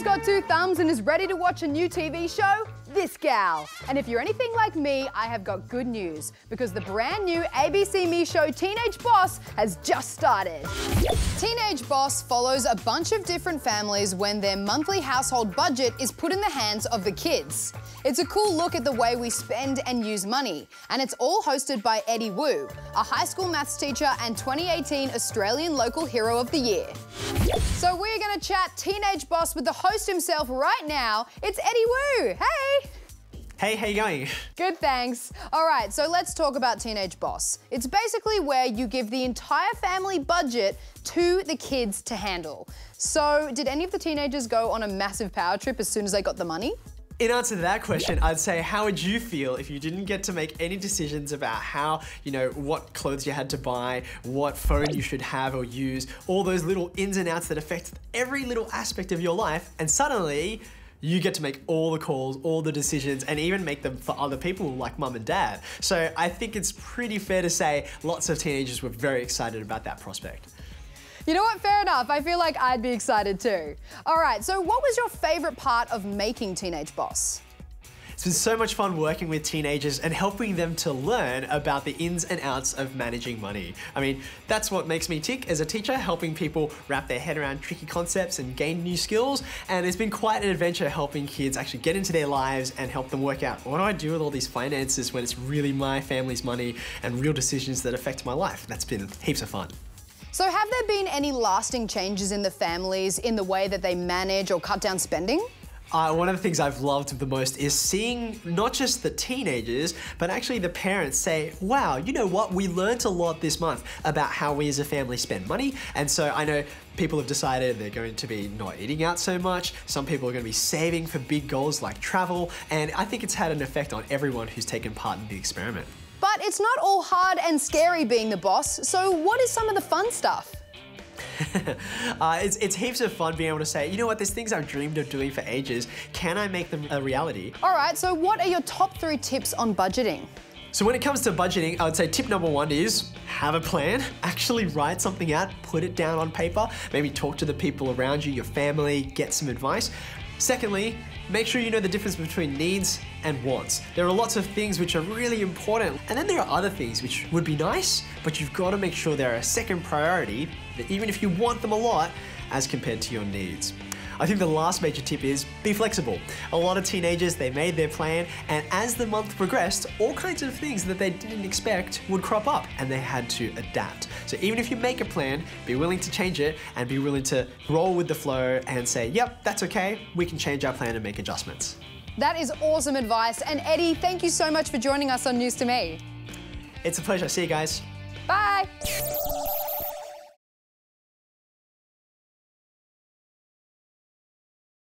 who's got two thumbs and is ready to watch a new TV show? This gal. And if you're anything like me, I have got good news because the brand new ABC Me show Teenage Boss has just started. Teenage Boss follows a bunch of different families when their monthly household budget is put in the hands of the kids. It's a cool look at the way we spend and use money, and it's all hosted by Eddie Wu, a high school maths teacher and 2018 Australian Local Hero of the Year. So we're gonna chat Teenage Boss with the host himself right now. It's Eddie Wu. Hey! Hey, how you going? Good, thanks. All right, so let's talk about Teenage Boss. It's basically where you give the entire family budget to the kids to handle. So did any of the teenagers go on a massive power trip as soon as they got the money? In answer to that question, I'd say, how would you feel if you didn't get to make any decisions about how, what clothes you had to buy, what phone you should have or use, all those little ins and outs that affect every little aspect of your life, and suddenly you get to make all the calls, all the decisions, and even make them for other people like mum and dad. So I think it's pretty fair to say lots of teenagers were very excited about that prospect. You know what, fair enough. I feel like I'd be excited too. All right, so what was your favorite part of making Teenage Boss? It's been so much fun working with teenagers and helping them to learn about the ins and outs of managing money. I mean, that's what makes me tick as a teacher, helping people wrap their head around tricky concepts and gain new skills. And it's been quite an adventure helping kids actually get into their lives and help them work out, what do I do with all these finances when it's really my family's money and real decisions that affect my life? That's been heaps of fun. So have there been any lasting changes in the families in the way that they manage or cut down spending? One of the things I've loved the most is seeing not just the teenagers, but actually the parents say, wow, you know what? We learned a lot this month about how we as a family spend money. And so I know people have decided they're going to be not eating out so much. Some people are going to be saving for big goals like travel. And I think it's had an effect on everyone who's taken part in the experiment. But it's not all hard and scary being the boss, so what is some of the fun stuff? It's heaps of fun being able to say, you know what, there's things I've dreamed of doing for ages. Can I make them a reality? All right, so what are your top 3 tips on budgeting? So when it comes to budgeting, I would say tip number 1 is have a plan. Actually write something out, put it down on paper, maybe talk to the people around you, your family, get some advice. Secondly, make sure you know the difference between needs and wants. There are lots of things which are really important, and then there are other things which would be nice, but you've got to make sure they're a second priority, even if you want them a lot, as compared to your needs. I think the last major tip is be flexible. A lot of teenagers, they made their plan, and as the month progressed, all kinds of things that they didn't expect would crop up, and they had to adapt. So even if you make a plan, be willing to change it and be willing to roll with the flow and say, yep, that's okay, we can change our plan and make adjustments. That is awesome advice. And Eddie, thank you so much for joining us on News to Me. It's a pleasure. See you guys. Bye.